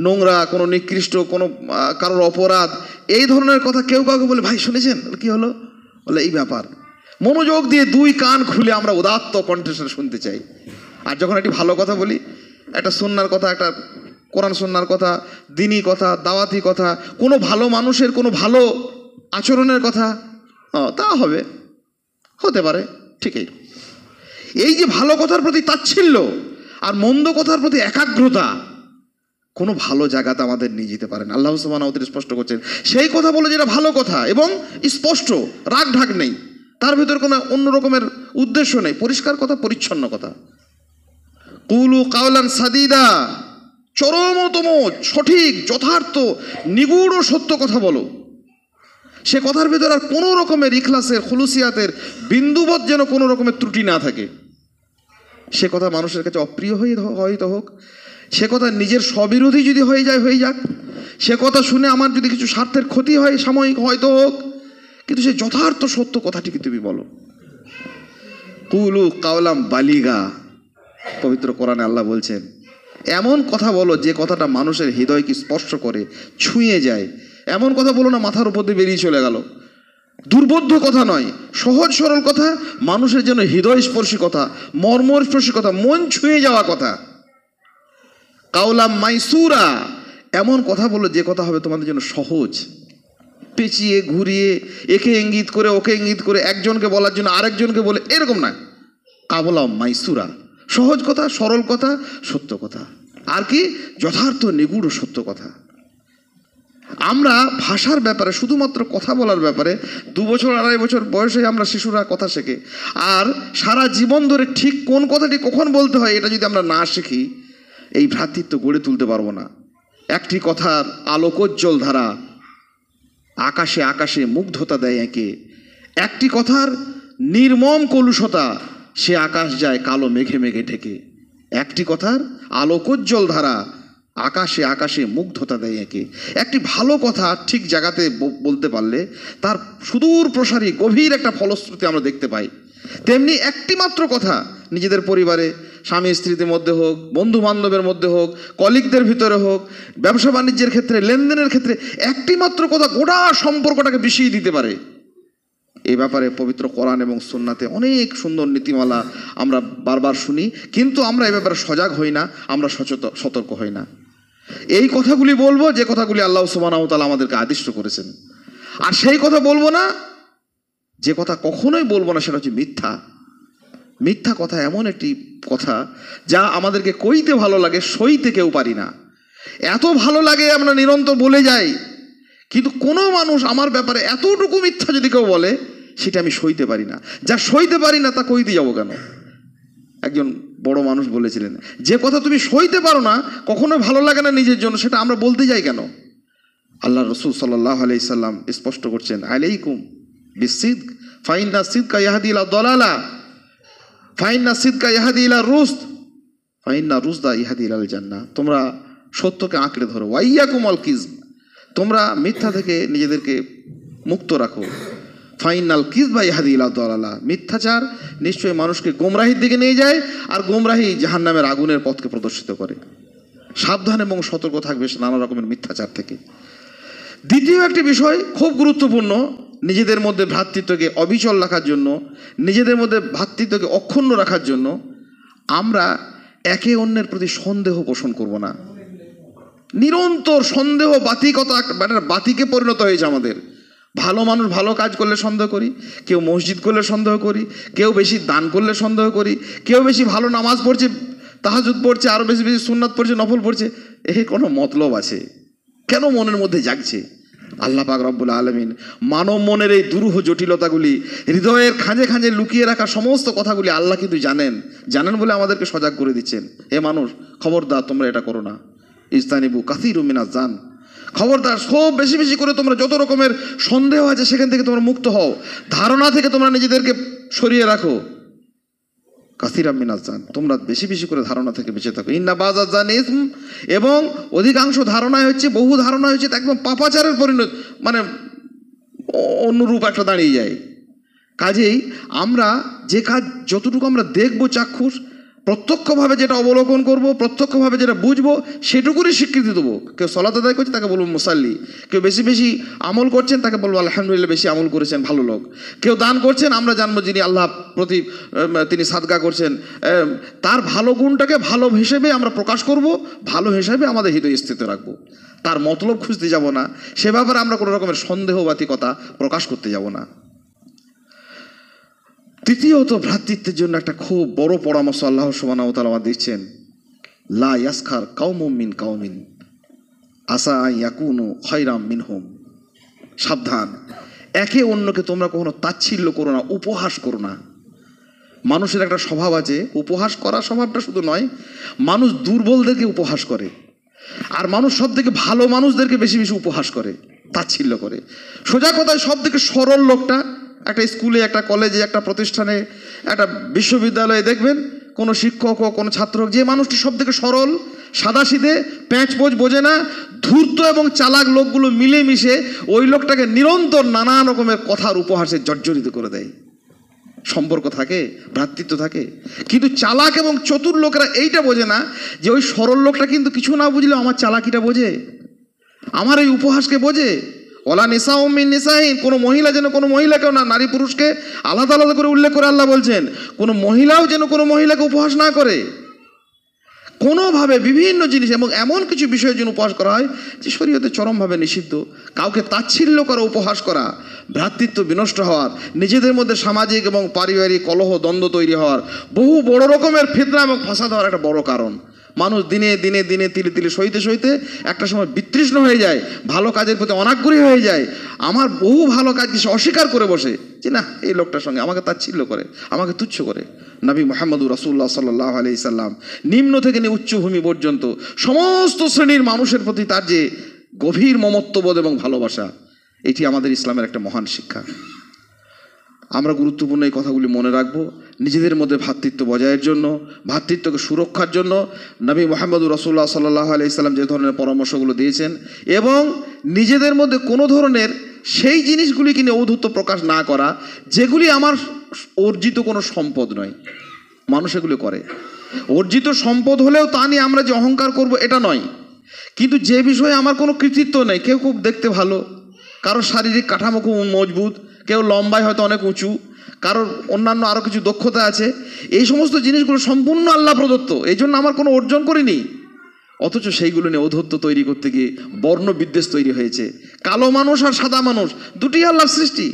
S1: নোংরা, কোনো নিকৃষ্ট, কোনো কারোর অপরাধ, এই ধরনের কথা কেউ কাউকে বলে, ভাই শুনেছেন কি হলো, বলে এই ব্যাপার, মনোযোগ দিয়ে দুই কান খুলে আমরা উদাত্ত কণ্ঠস্বরে শুনতে চাই। আর যখন একটি ভালো কথা বলি, একটা সুন্নাহর কথা, একটা কোরআন সুন্নাহর কথা, দ্বীনি কথা, দাওয়াতি কথা, কোনো ভালো মানুষের কোনো ভালো আচরণের কথা, তা হতে পারে ঠিকই। এই যে ভালো কথার প্রতি তাচ্ছিল্য আর মন্দ কথার প্রতি একাগ্রতা কোনো ভালো জায়গাতে আমাদের নিয়ে যেতে পারেন। আল্লাহ সুবহানাহু ওয়া তাআলা স্পষ্ট করছেন, সেই কথা বলে যেটা ভালো কথা এবং স্পষ্ট, রাগ ঢাক নেই, তার ভিতর কোনো অন্য রকমের উদ্দেশ্য নেই, পরিষ্কার কথা, পরিচ্ছন্ন কথা। কুলু কাওলান সাদিদা, চরমতম সঠিক, যথার্থ, নিগুড় সত্য কথা বলো। সে কথার ভিতর আর কোনো রকমের ইখলাসের, খুলুসিয়াতের বিন্দুবৎ যেন কোনো রকমের ত্রুটি না থাকে। সে কথা মানুষের কাছে অপ্রিয় হয়তো হোক, সে কথা নিজের স্ববিরোধী যদি হয়ে যাক, সে কথা শুনে আমার যদি কিছু স্বার্থের ক্ষতি হয় সাময়িক হয়তো হোক, কিন্তু সে যথার্থ সত্য কথাটিকে তুমি বলো। কুলু কাওলাম বালিগা, পবিত্র কোরআনে আল্লাহ বলছেন, এমন কথা বলো যে কথাটা মানুষের হৃদয়কে স্পর্শ করে, ছুঁয়ে যায়। এমন কথা বলো না মাথার উপর দিয়ে বেরিয়ে চলে গেল। দুর্বোধ্য কথা নয়, সহজ সরল কথা, মানুষের জন্য হৃদয়স্পর্শী কথা, মর্মস্পর্শী কথা, মন ছুঁয়ে যাওয়া কথা। কাওলাম মাইসুরা, এমন কথা বলো যে কথা হবে তোমাদের জন্য সহজ। পেঁচিয়ে ঘুরিয়ে, একে ইঙ্গিত করে ওকে ইঙ্গিত করে, একজনকে বলার জন্য আরেকজনকে বলে, এরকম না। কাওলাম মাইসুরা, সহজ কথা, সরল কথা, সত্য কথা। আর কি? যথার্থ, নিগুড় সত্য কথা। আমরা ভাষার ব্যাপারে, শুধুমাত্র কথা বলার ব্যাপারে 2 বছর 2.5 বছর বয়সে আমরা শিশুরা কথা শেখে, আর সারা জীবন ধরে ঠিক কোন কথাটি কখন বলতে হয় এটা যদি আমরা না শিখি, এই ভ্রাতৃত্ব গড়ে তুলতে পারবো না। একটি কথার আলোকোজ্জ্বল ধারা আকাশে আকাশে মুগ্ধতা দেয় একে, একটি কথার নির্মম কলুষতা সে আকাশ যায় কালো মেঘে মেঘে ঢেকে। একটি কথার আলোকোজ্জ্বল ধারা আকাশে আকাশে মুগ্ধতা দেয় একে। একটি ভালো কথা ঠিক জায়গাতে বলতে পারলে তার সুদূর প্রসারী গভীর একটা ফলশ্রুতি আমরা দেখতে পাই। তেমনি একটি মাত্র কথা নিজেদের পরিবারে, স্বামী স্ত্রীদের মধ্যে হোক, বন্ধু বান্ধবের মধ্যে হোক, কলিগদের ভিতরে হোক, ব্যবসা বাণিজ্যের ক্ষেত্রে, লেনদেনের ক্ষেত্রে একটি মাত্র কথা গোটা সম্পর্কটাকে বিষিয়ে দিতে পারে। এই ব্যাপারে পবিত্র কোরআন এবং সুন্নাতে অনেক সুন্দর নীতিমালা আমরা বারবার শুনি, কিন্তু আমরা এই ব্যাপারে সজাগ হই না, আমরা সতর্ক হই না। এই কথাগুলি বলবো যে কথাগুলি আল্লাহ সুবহানাহু ওয়া তাআলা আমাদেরকে আদিষ্ট করেছেন, আর সেই কথা বলবো না যে কথা কখনোই বলবো না, সেটা হচ্ছে মিথ্যা। মিথ্যা কথা এমন একটি কথা যা আমাদেরকে কইতে ভালো লাগে, সইতে কেউ পারি না। এত ভালো লাগে আমরা নিরন্তর বলে যাই, কিন্তু কোনো মানুষ আমার ব্যাপারে এতটুকু মিথ্যা যদি কেউ বলে, সেটা আমি সইতে পারি না। যা সইতে পারি না তা কইতে যাবো কেন? একজন বড় মানুষ বলেছিলেন, যে কথা তুমি সইতে পারো না, কখনো ভালো লাগে না নিজের জন্য, সেটা আমরা বলতে যাই কেন? আল্লাহ রাসূল সাল্লাল্লাহু আলাইহি সাল্লাম স্পষ্ট করছেন, আলাইকুম বিসিদক ফাইন্না সিদকা ইয়াহদি ইলা দালালা ফাইন্না সিদকা ইয়াহদি ইলা রুশদ ফাইন্না রুশদা ইয়াহদি ইলাল জান্নাহ। তোমরা সত্যকে আঁকড়ে ধরো, ওয়াইয়াকুম আল কিযব, তোমরা মিথ্যা থেকে নিজেদেরকে মুক্ত রাখো। ফাইনাল কিযবা ইয়াহদি ইলা দালালা, মিথ্যাচার নিশ্চয়ই মানুষকে গোমরাহির দিকে নিয়ে যায়, আর গোমরাহি জাহান্নামের আগুনের পথকে প্রদর্শিত করে। সাবধান এবং সতর্ক থাকবে নানা রকমের মিথ্যাচার থেকে। দ্বিতীয় একটি বিষয় খুব গুরুত্বপূর্ণ, নিজেদের মধ্যে ভ্রাতৃত্বকে অবিচল রাখার জন্য, নিজেদের মধ্যে ভ্রাতৃত্বকে অক্ষুণ্ণ রাখার জন্য আমরা একে অন্যের প্রতি সন্দেহ পোষণ করব না। নিরন্তর সন্দেহ বাতিকে পরিণত হয়েছে আমাদের। ভালো মানুষ ভালো কাজ করলে সন্দেহ করি, কেউ মসজিদ করলে সন্দেহ করি, কেউ বেশি দান করলে সন্দেহ করি, কেউ বেশি ভালো নামাজ পড়ছে, তাহাজ্জুদ পড়ছে, আরও বেশি বেশি সুন্নাত পড়ছে, নফল পড়ছে, কোনো মতলব আছে? কেন মনের মধ্যে জাগছে? আল্লাহ পাক রব্বুল আলামিন মানব মনের এই দুরূহ জটিলতাগুলি, হৃদয়ের খাঁজে খাঁজে লুকিয়ে রাখা সমস্ত কথাগুলি আল্লাহ কিন্তু জানেন বলে আমাদেরকে সজাগ করে দিচ্ছেন। হে মানুষ, খবরদার তোমরা এটা করো না। ইজতানিবু কাসীরুম মিনাজ জান, খবরদার খুব বেশি বেশি করে তোমরা যত রকমের সন্দেহ আছে সেখান থেকে তোমরা মুক্ত হও, ধারণা থেকে তোমরা নিজেদেরকে সরিয়ে রাখো। কাসীরাম মিনাজ জান, তোমরা বেশি বেশি করে ধারণা থেকে বেঁচে থাকো। ইন্না বাযাজ জান ইসম, এবং অধিকাংশ ধারণায় হচ্ছে, বহু ধারণা হচ্ছে একদম পাপাচারের পরিণত, মানে অন্যরূপ একটা দাঁড়িয়ে যায়। কাজেই আমরা যে কাজ যতটুকু আমরা দেখবো চাক্ষুষ, প্রত্যক্ষভাবে যেটা অবলোকন করব, প্রত্যক্ষভাবে যেটা বুঝবো সেটুকুরই স্বীকৃতি দেবো। কেউ সলাত আদায় করছে তাকে বলবো মুসাল্লি, কেউ বেশি বেশি আমল করছেন তাকে বলবো আলহামদুলিল্লাহ বেশি আমল করেছেন, ভালো লোক। কেউ দান করছেন আমরা জানবো যিনি আল্লাহ প্রতি তিনি সাদকা করছেন, তার ভালো গুণটাকে ভালো হিসেবে আমরা প্রকাশ করব, ভালো হিসেবে আমাদের হৃদয় স্থিত রাখবো। তার মতলব খুঁজতে যাব না, সে ব্যাপারে আমরা কোনো রকমের সন্দেহবাতিকতা প্রকাশ করতে যাব না। তৃতীয়ত, ভ্রাতৃত্বের জন্য একটা খুব বড় পরামর্শ আল্লাহ সুবহানাহু ওয়া তাআলা দিচ্ছেন, লা ইয়াসখার কাউমুম মিন কাউমিন আসা আন ইয়াকুনু খায়রাম মিনহুম। সাবধান, একে অন্যকে তোমরা কখনো তাচ্ছিল্য করো না, উপহাস করো না। মানুষের একটা স্বভাব আছে, উপহাস করা স্বভাবটা শুধু নয়, মানুষ দুর্বলদেরকে উপহাস করে, আর মানুষ সব থেকে ভালো মানুষদেরকে বেশি বেশি উপহাস করে, তাচ্ছিল্য করে। সোজা কথায় সব থেকে সরল লোকটা একটা স্কুলে, একটা কলেজে, একটা প্রতিষ্ঠানে, একটা বিশ্ববিদ্যালয়ে দেখবেন কোনো শিক্ষক ও কোনো ছাত্র, যে মানুষটি সব থেকে সরল, সাদাসিধে, প্যাঁচপোচ বোঝে না, ধূর্ত এবং চালাক লোকগুলো মিলেমিশে ওই লোকটাকে নিরন্তর নানা রকমের কথার উপহাসে জর্জরিত করে দেয়। সম্পর্ক থাকে, ভ্রাতৃত্ব থাকে। কিন্তু চালাক এবং চতুর লোকেরা এইটা বোঝে না যে ওই সরল লোকটা কিন্তু কিছু না বুঝলেও আমার চালাকিটা বোঝে, আমার এই উপহাসকে বোঝে। ওলা নিসা মিন নিসাইন, কোনো মহিলা যেন কোনো মহিলাকেও না, নারী পুরুষকে আলাদা আলাদা করে উল্লেখ করে আল্লাহ বলছেন, কোনো মহিলাও যেন কোনো মহিলাকে উপহাস না করে কোনোভাবে, বিভিন্ন জিনিস এবং এমন কিছু বিষয়ের জন্য উপহাস করা হয় যে শরীয়তে চরমভাবে নিষিদ্ধ। কাউকে তাচ্ছিল্য করা, উপহাস করা ভ্রাতৃত্ব বিনষ্ট হওয়ার, নিজেদের মধ্যে সামাজিক এবং পারিবারিক কলহ দ্বন্দ্ব তৈরি হওয়ার, বহু বড় রকমের ফিতনা এবং ফাসাদ হওয়ার একটা বড় কারণ। মানুষ দিনে দিনে দিনে তিলে তিলে সইতে সইতে একটা সময় বিতৃষ্ণ হয়ে যায়, ভালো কাজের প্রতি অনাগ্রহী হয়ে যায়। আমার বহু ভালো কাজকে সে অস্বীকার করে বসে, যে না এই লোকটার সঙ্গে আমাকে তাচ্ছিল্য করে, আমাকে তুচ্ছ করে। নবী মুহাম্মদুর রাসূলুল্লাহ সাল্লাল্লাহু আলাইহি সাল্লাম নিম্ন থেকে নিয়ে উচ্চভূমি পর্যন্ত সমস্ত শ্রেণীর মানুষের প্রতি তার যে গভীর মমত্ববোধ এবং ভালোবাসা, এটি আমাদের ইসলামের একটা মহান শিক্ষা। আমরা গুরুত্বপূর্ণ এই কথাগুলি মনে রাখবো। নিজেদের মধ্যে ভ্রাতৃত্ব বজায়ের জন্য, ভ্রাতৃত্বকে সুরক্ষার জন্য নবী মুহাম্মদুর রাসূলুল্লাহ সাল্লাল্লাহু আলাইহি সাল্লাম যে ধরনের পরামর্শগুলো দিয়েছেন, এবং নিজেদের মধ্যে কোনো ধরনের সেই জিনিসগুলিকে নিয়ে ঔদ্ধত্য প্রকাশ না করা যেগুলি আমার অর্জিত কোনো সম্পদ নয়। মানুষ এগুলো করে, অর্জিত সম্পদ হলেও তা নিয়ে আমরা যে অহংকার করব এটা নয়। কিন্তু যে বিষয়ে আমার কোনো কৃতিত্ব নেই, কেউ খুব দেখতে ভালো, কারো শারীরিক কাঠামো খুব মজবুত, কেউ লম্বায় হয়তো অনেক উঁচু, কারোর অন্যান্য আরও কিছু দক্ষতা আছে, এই সমস্ত জিনিসগুলো সম্পূর্ণ আল্লাহ প্রদত্ত, এই জন্য আমার কোনো অর্জন করিনি। অথচ সেইগুলো নিয়ে ঔদ্ধত্য তৈরি করতে গিয়ে বর্ণ বিদ্বেষ তৈরি হয়েছে। কালো মানুষ আর সাদা মানুষ দুটি আল্লাহর সৃষ্টি,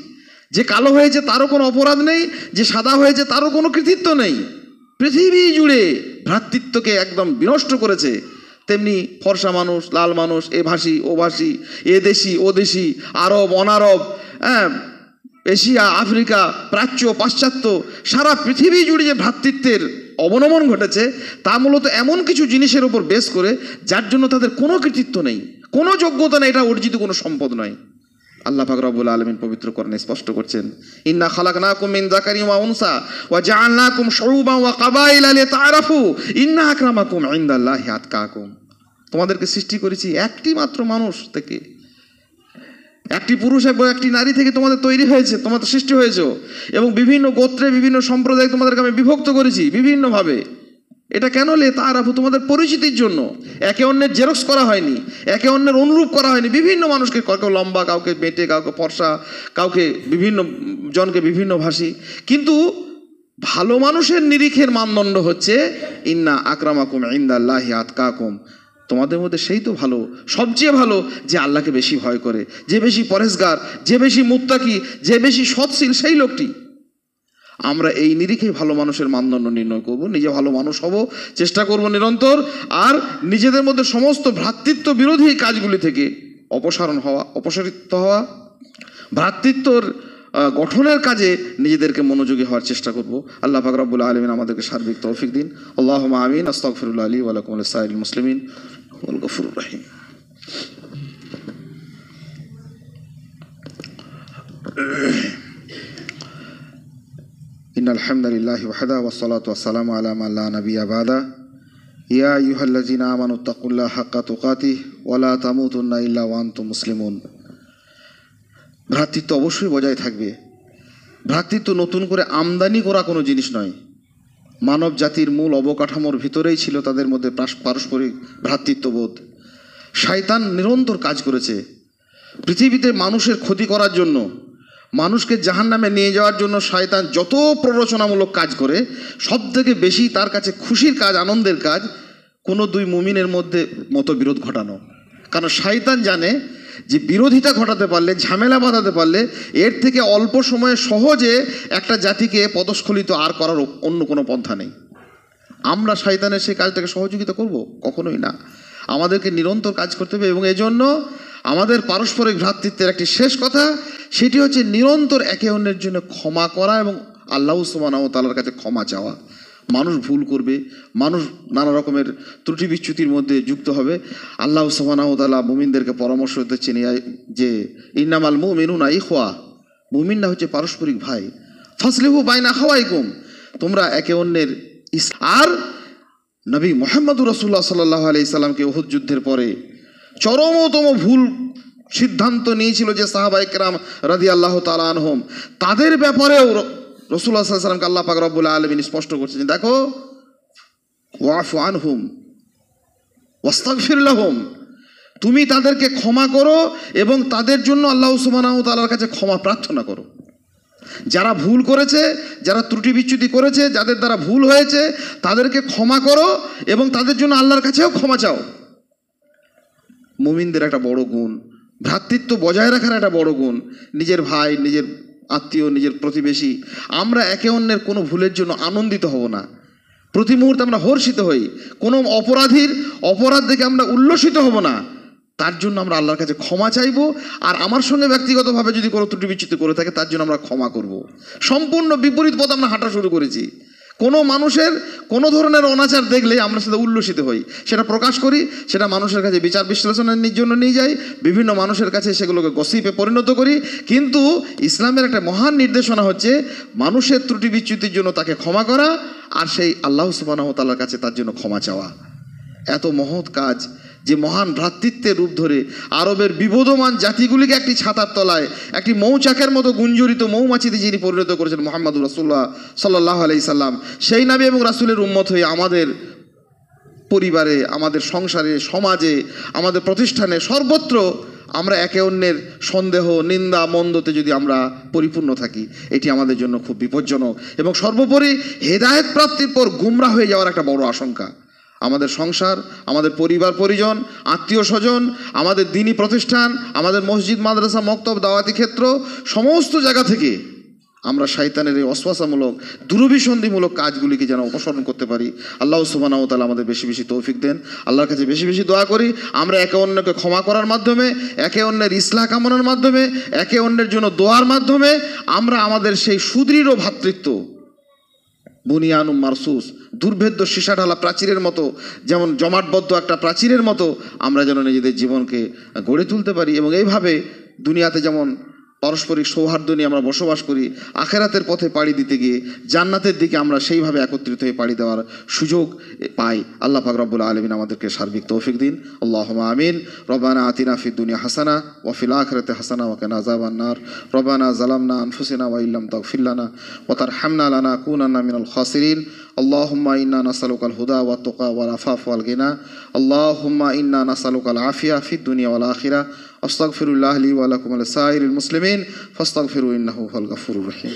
S1: যে কালো হয়েছে তারও কোনো অপরাধ নেই, যে সাদা হয়েছে তারও কোনো কৃতিত্ব নেই। পৃথিবী জুড়ে ভ্রাতৃত্বকে একদম বিনষ্ট করেছে। তেমনি ফর্সা মানুষ, লাল মানুষ, এ ভাষী ও ভাষী, এ দেশি ও দেশি, আরব অনারব, এশিয়া আফ্রিকা, প্রাচ্য পাশ্চাত্য, সারা পৃথিবী জুড়ে যে ভ্রাতৃত্বের অবনমন ঘটেছে তা মূলত এমন কিছু জিনিসের উপর বেস করে যার জন্য তাদের কোনো কৃতিত্ব নেই, কোনো যোগ্যতা নেই, এটা অর্জিত কোনো সম্পদ নয়। আল্লাহ পাক রব্বুল আলামিন পবিত্র কোরআনে স্পষ্ট করছেন, ইন্না খালাকনাকুম মিন যাকারিন ওয়া উনসা ওয়া জাআলনাকুম শুউবান ওয়া কাবাইলা লিতাআরাফু ইন্না আকরামাকুম ইনদাল্লাহি আতকাকুম। তোমাদেরকে সৃষ্টি করেছি একটি মাত্র মানুষ থেকে, একটি পুরুষ এবং একটি নারী থেকে তোমাদের তৈরি হয়েছে, তোমাদের সৃষ্টি হয়েছে, এবং বিভিন্ন গোত্রে বিভিন্ন সম্প্রদায় তোমাদেরকে আমি বিভক্ত করেছি বিভিন্নভাবে। এটা কেন? লিতাআরাফু, তোমাদের পরিচিতির জন্য। একে অন্যের জেরক্স করা হয়নি, একে অন্যের অনুরূপ করা হয়নি। বিভিন্ন মানুষকে, কাউকে লম্বা, কাউকে বেঁটে, কাউকে ফর্সা, কাউকে বিভিন্ন জনকে বিভিন্ন ভাষী। কিন্তু ভালো মানুষের নিরিখের মানদণ্ড হচ্ছে ইন্না আকরামাকুম ইনদাল্লাহি আতকাকুম। তোমাদের মধ্যে সেই তো ভালো, সবচেয়ে ভালো যে আল্লাহকে বেশি ভয় করে, যে বেশি পরেজগার, যে বেশি মুত্তাকি, যে বেশি সৎশীল, সেই লোকটি। আমরা এই নিরিখে ভালো মানুষের মানদণ্ড নির্ণয় করব, নিজে ভালো মানুষ হব, চেষ্টা করব নিরন্তর, আর নিজেদের মধ্যে সমস্ত ভ্রাতৃত্ব বিরোধী কাজগুলি থেকে অপসারিত হওয়া, ভ্রাতৃত্বর গঠনের কাজে নিজেদেরকে মনোযোগী হওয়ার চেষ্টা করব। আল্লাহ পাক রব্বুল আলামিন আমাদেরকে সার্বিক তৌফিক দিন। আল্লাহুম্মা আমিন। আস্তাগফিরুল্লাহ লি ওয়া লাকুম ওয়া লিসাইরিল মুসলিমিন ওয়াল গফুরুর রহিম। ইন্নাল হামদালিল্লাহি ওয়াহদা ওয়াসসালাতু ওয়াসসালামু আলা মান লা নাবিয়্যা বাদা। ইয়া আইয়ুহাল্লাযীনা আমানুত্তাকুল্লাহা হাক্কা তুকাতিহি ওয়া লা তামুতুন্না ইল্লা ওয়া আনতুম মুসলিমুন। ভ্রাতৃত্ব অবশ্যই বজায় থাকবে। ভ্রাতৃত্ব নতুন করে আমদানি করা কোনো জিনিস নয়। মানব জাতির মূল অবকাঠামোর ভিতরেই ছিল তাদের মধ্যে পারস্পরিক ভ্রাতৃত্ববোধ। শয়তান নিরন্তর কাজ করেছে পৃথিবীতে মানুষের ক্ষতি করার জন্য, মানুষকে জাহান্নামে নিয়ে যাওয়ার জন্য। শয়তান যত প্ররোচনামূলক কাজ করে, সব থেকে বেশি তার কাছে খুশির কাজ, আনন্দের কাজ কোনো দুই মুমিনের মধ্যে মতবিরোধ ঘটানো। কারণ শয়তান জানে যে বিরোধিতা ঘটাতে পারলে, ঝামেলা বাঁধাতে পারলে, এর থেকে অল্প সময়ে সহজে একটা জাতিকে পদস্খলিত আর করার অন্য কোনো পন্থা নেই। আমরা শয়তানের সেই কাজটাকে সহযোগিতা করব? কখনোই না। আমাদেরকে নিরন্তর কাজ করতে হবে। এবং এজন্য আমাদের পারস্পরিক ভ্রাতৃত্বের একটি শেষ কথা, সেটি হচ্ছে নিরন্তর একে অন্যের জন্য ক্ষমা করা এবং আল্লাহ সুবহানাহু ওয়া তাআলার কাছে ক্ষমা চাওয়া। মানুষ ভুল করবে, মানুষ নানা রকমের ত্রুটি বিচ্যুতির মধ্যে যুক্ত হবে। আল্লাহ সুবহানাহু ওয়া তাআলা মুমিনদেরকে পরামর্শ দিচ্ছেন যে ইন্নামাল মুমিনুনা ইখওয়া, মুমিনরা হচ্ছে পারস্পরিক ভাই। ফাসলিহু বাইনা আখাওয়াইকুম, তোমরা একে অন্যের। আর নবী মুহাম্মদুর রাসূলুল্লাহ সাল্লাল্লাহু আলাইহি সাল্লামকে উহুদ যুদ্ধের পরে চরমতম ভুল সিদ্ধান্ত নিয়েছিল যে সাহাবায়ে কেরাম রাদিয়াল্লাহু তাআলা আনহুম, তাদের ব্যাপারেও রাসূলুল্লাহ সাল্লাল্লাহু আলাইহি সাল্লামকে আল্লাহ পাক রব্বুল আলামিন স্পষ্ট করছেন, দেখো ওয়াফু আনহুম ওয়াস্তাগফির লাহুম, তুমি তাদেরকে ক্ষমা করো এবং তাদের জন্য আল্লাহ সুবহানাহু ওয়া তাআলার কাছে ক্ষমা প্রার্থনা করো। যারা ভুল করেছে, যারা ত্রুটি বিচ্যুতি করেছে, যাদের দ্বারা ভুল হয়েছে, তাদেরকে ক্ষমা করো এবং তাদের জন্য আল্লাহর কাছেও ক্ষমা চাও। মুমিনদের একটা বড় গুণ, ভ্রাতৃত্ব বজায় রাখার একটা বড় গুণ। নিজের ভাই, নিজের আত্মীয়, নিজের প্রতিবেশী, আমরা একে অন্যের কোনো ভুলের জন্য আনন্দিত হব না। প্রতি মুহূর্তে আমরা হর্ষিত হই। কোনো অপরাধীর অপরাধ দেখে আমরা উল্লসিত হব না। তার জন্য আমরা আল্লাহর কাছে ক্ষমা চাইব। আর আমার সঙ্গে ব্যক্তিগতভাবে যদি কোনো ত্রুটি বিচ্যুতি করে থাকে, তার জন্য আমরা ক্ষমা করব। সম্পূর্ণ বিপরীত পথ আমরা হাঁটা শুরু করেছি। কোনো মানুষের কোনো ধরনের অনাচার দেখলে আমরা সেটা উল্লসিত হই, সেটা প্রকাশ করি, সেটা মানুষের কাছে বিচার বিশ্লেষণের জন্য নিয়ে যাই, বিভিন্ন মানুষের কাছে সেগুলোকে গসিপে পরিণত করি। কিন্তু ইসলামের একটা মহান নির্দেশনা হচ্ছে মানুষের ত্রুটি বিচ্যুতির জন্য তাকে ক্ষমা করা, আর সেই আল্লাহ সুবহানাহু ওয়া তাআলার কাছে তার জন্য ক্ষমা চাওয়া। এত মহৎ কাজ, যে মহান ভ্রাতৃত্বের রূপ ধরে আরবের বিবদমান জাতিগুলিকে একটি ছাতার তলায় একটি মৌচাকের মতো গুঞ্জরিত মৌমাছিতে যিনি পরিণত করেছেন মুহাম্মদুর রাসূলুল্লাহ সাল্লাল্লাহু আলাইহি সাল্লাম, সেই নবী এবং রাসূলের উম্মত হয়ে আমাদের পরিবারে, আমাদের সংসারে, সমাজে, আমাদের প্রতিষ্ঠানে, সর্বত্র আমরা একে অন্যের সন্দেহ, নিন্দা, মন্দতে যদি আমরা পরিপূর্ণ থাকি, এটি আমাদের জন্য খুব বিপজ্জনক এবং সর্বোপরি হেদায়েত প্রাপ্তির পর গুমরাহ হয়ে যাওয়ার একটা বড় আশঙ্কা। আমাদের সংসার, আমাদের পরিবার পরিজন, আত্মীয় স্বজন, আমাদের দ্বীনি প্রতিষ্ঠান, আমাদের মসজিদ, মাদ্রাসা, মক্তব, দাওয়াতি ক্ষেত্র, সমস্ত জায়গা থেকে আমরা শয়তানের এই অশ্বাসামূলক, দুরভিসন্ধিমূলক কাজগুলিকে যেন অপসারণ করতে পারি। আল্লাহ সুবহানাহু ওয়া তাআলা আমাদের বেশি বেশি তৌফিক দেন। আল্লাহর কাছে বেশি বেশি দোয়া করি, আমরা একে অন্যকে ক্ষমা করার মাধ্যমে, একে অন্যের ইসলাহ কামনার মাধ্যমে, একে অন্যের জন্য দোয়ার মাধ্যমে আমরা আমাদের সেই সুদৃঢ় ভ্রাতৃত্ব, বুনিয়ানুম মারসুস, দুর্ভেদ্য সীসা ঢালা প্রাচীরের মতো, যেমন জমাটবদ্ধ একটা প্রাচীরের মতো আমরা যেন নিজেদের জীবনকে গড়ে তুলতে পারি। এবং এইভাবে দুনিয়াতে যেমন পারস্পরিক সৌহার্দ্য নিয়ে আমরা বসবাস করি, আখেরাতের পথে পাড়ি দিতে গিয়ে জান্নাতের দিকে আমরা সেইভাবে একত্রিত হয়ে পাড়ি দেওয়ার সুযোগ পাই। আল্লাহ পাক রব্বুল আলামিন আমাদেরকে সার্বিক তৌফিক দিন। আল্লাহুম্মা আমিন। রব্বানা আতিনা ফিদ দুনিয়া হাসানা ওয়া ফিল আখিরাতি হাসানা ওয়া কিনা আযাবান নার। রব্বানা যালামনা আনফুসানা ওয়া ইল্লাম তাগফির লানা ওয়া তারহামনা লানাকুনান্না মিনাল খাসিরিন। আল্লাহুম্মা ইন্না নাসআলুকাল হুদা ওয়াত তুকা ওয়াল আফাফ ওয়াল গিনা। আল্লাহুম্মা ইন্না নাসআলুকাল আফিয়া ফিদ দুনিয়া ওয়াল আখিরা। আস্তাগফিরুল্লাহ লি ওয়া লাকুম ওয়া লিসাইরিল মুসলিমিন ফাস্তাগফিরু ইন্নাহু হুয়াল গফুরুর রহিম।